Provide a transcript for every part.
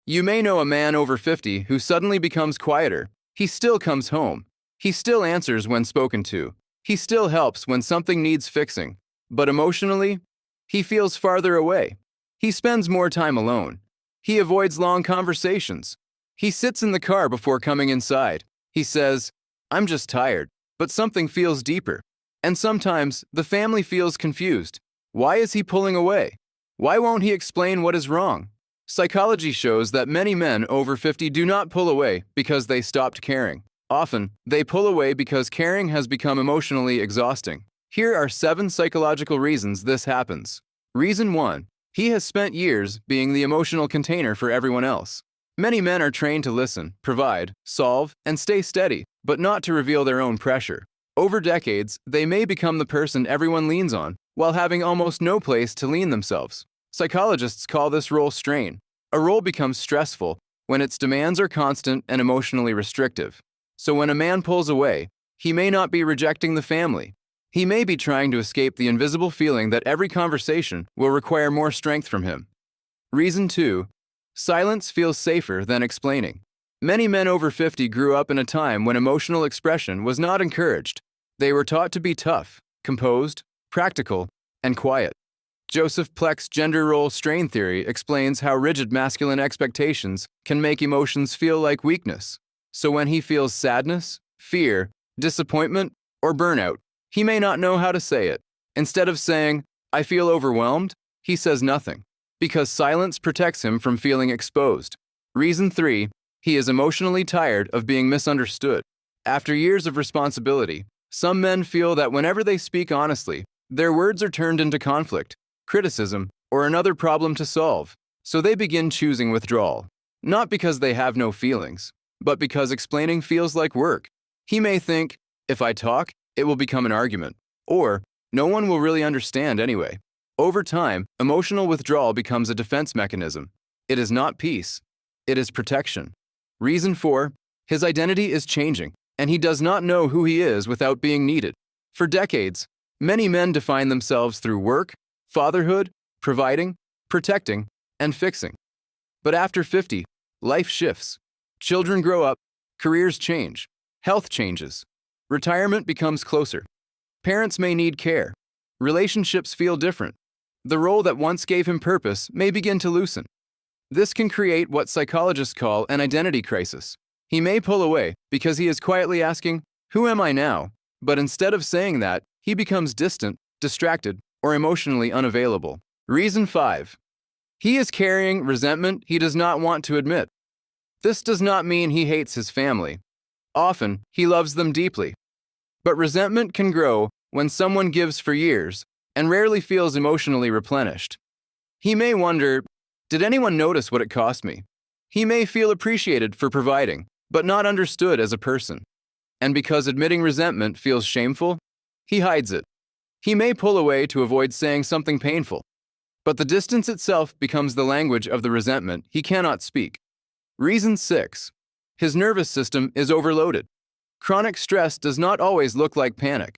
You may know a man over 50 who suddenly becomes quieter. He still comes home. He still answers when spoken to. He still helps when something needs fixing. But emotionally, he feels farther away. He spends more time alone. He avoids long conversations. He sits in the car before coming inside. He says, "I'm just tired," but something feels deeper. And sometimes the family feels confused. Why is he pulling away? Why won't he explain what is wrong? Psychology shows that many men over 50 do not pull away because they stopped caring. Often, they pull away because caring has become emotionally exhausting. Here are 7 psychological reasons this happens. Reason 1. He has spent years being the emotional container for everyone else. Many men are trained to listen, provide, solve, and stay steady, but not to reveal their own pressure. Over decades, they may become the person everyone leans on, while having almost no place to lean themselves. Psychologists call this role strain. A role becomes stressful when its demands are constant and emotionally restrictive. So when a man pulls away, he may not be rejecting the family. He may be trying to escape the invisible feeling that every conversation will require more strength from him. Reason 2. Silence feels safer than explaining. Many men over 50 grew up in a time when emotional expression was not encouraged. They were taught to be tough, composed, practical, and quiet. Joseph Pleck's gender role strain theory explains how rigid masculine expectations can make emotions feel like weakness. So when he feels sadness, fear, disappointment, or burnout, he may not know how to say it. Instead of saying, "I feel overwhelmed," he says nothing, because silence protects him from feeling exposed. Reason 3. He is emotionally tired of being misunderstood. After years of responsibility, some men feel that whenever they speak honestly, their words are turned into conflict, criticism, or another problem to solve. So they begin choosing withdrawal. Not because they have no feelings, but because explaining feels like work. He may think, "If I talk, it will become an argument," or "No one will really understand anyway." Over time, emotional withdrawal becomes a defense mechanism. It is not peace. It is protection. Reason 4. His identity is changing, and he does not know who he is without being needed. For decades, many men define themselves through work, fatherhood, providing, protecting, and fixing. But after 50, life shifts. Children grow up, careers change, health changes, retirement becomes closer. Parents may need care. Relationships feel different. The role that once gave him purpose may begin to loosen. This can create what psychologists call an identity crisis. He may pull away because he is quietly asking, "Who am I now?" But instead of saying that, he becomes distant, distracted, or emotionally unavailable. Reason 5. He is carrying resentment he does not want to admit. This does not mean he hates his family. Often, he loves them deeply. But resentment can grow when someone gives for years and rarely feels emotionally replenished. He may wonder, "Did anyone notice what it cost me?" He may feel appreciated for providing, but not understood as a person. And because admitting resentment feels shameful, he hides it. He may pull away to avoid saying something painful. But the distance itself becomes the language of the resentment he cannot speak. Reason 6. His nervous system is overloaded. Chronic stress does not always look like panic.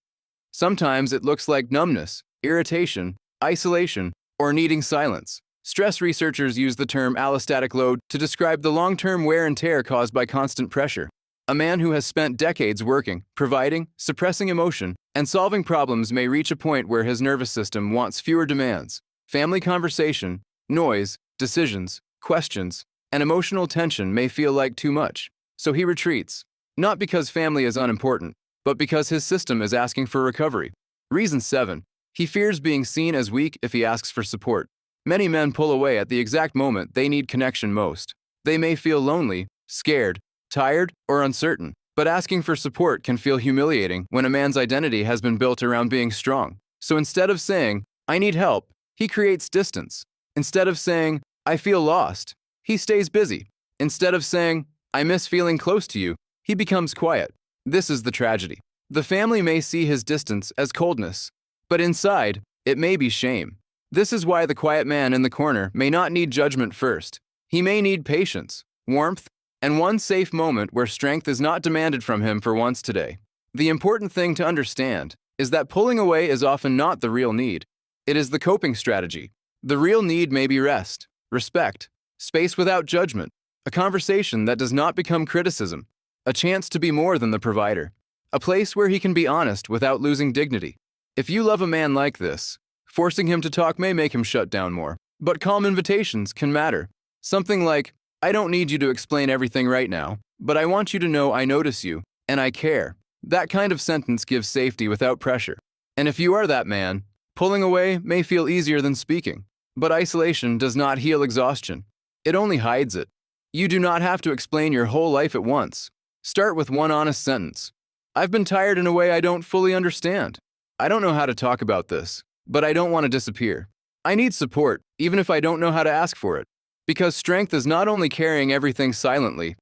Sometimes it looks like numbness, irritation, isolation, or needing silence. Stress researchers use the term allostatic load to describe the long-term wear and tear caused by constant pressure. A man who has spent decades working, providing, suppressing emotion, and solving problems may reach a point where his nervous system wants fewer demands. Family conversation, noise, decisions, questions, and emotional tension may feel like too much. So he retreats, not because family is unimportant, but because his system is asking for recovery. Reason 7. He fears being seen as weak if he asks for support. Many men pull away at the exact moment they need connection most. They may feel lonely, scared, tired, or uncertain, but asking for support can feel humiliating when a man's identity has been built around being strong. So instead of saying, "I need help," he creates distance. Instead of saying, "I feel lost," he stays busy. Instead of saying, "I miss feeling close to you," he becomes quiet. This is the tragedy. The family may see his distance as coldness, but inside, it may be shame. This is why the quiet man in the corner may not need judgment first. He may need patience, warmth, and one safe moment where strength is not demanded from him for once today. The important thing to understand is that pulling away is often not the real need. It is the coping strategy. The real need may be rest, respect, space without judgment, a conversation that does not become criticism, a chance to be more than the provider, a place where he can be honest without losing dignity. If you love a man like this, forcing him to talk may make him shut down more, but calm invitations can matter. Something like, I don't need you to explain everything right now, but I want you to know I notice you, and I care. That kind of sentence gives safety without pressure. And if you are that man, pulling away may feel easier than speaking, but isolation does not heal exhaustion. It only hides it. You do not have to explain your whole life at once. Start with one honest sentence. I've been tired in a way I don't fully understand. I don't know how to talk about this, but I don't want to disappear. I need support, even if I don't know how to ask for it. Because strength is not only carrying everything silently,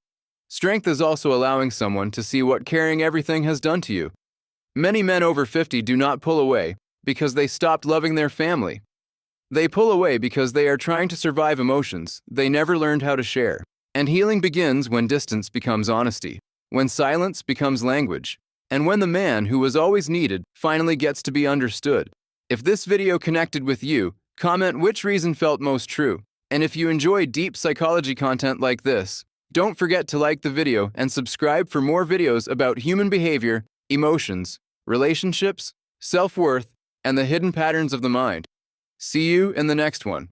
strength is also allowing someone to see what carrying everything has done to you. Many men over 50 do not pull away because they stopped loving their family. They pull away because they are trying to survive emotions they never learned how to share. And healing begins when distance becomes honesty, when silence becomes language, and when the man who was always needed finally gets to be understood. If this video connected with you, comment which reason felt most true. And if you enjoy deep psychology content like this, don't forget to like the video and subscribe for more videos about human behavior, emotions, relationships, self-worth, and the hidden patterns of the mind. See you in the next one.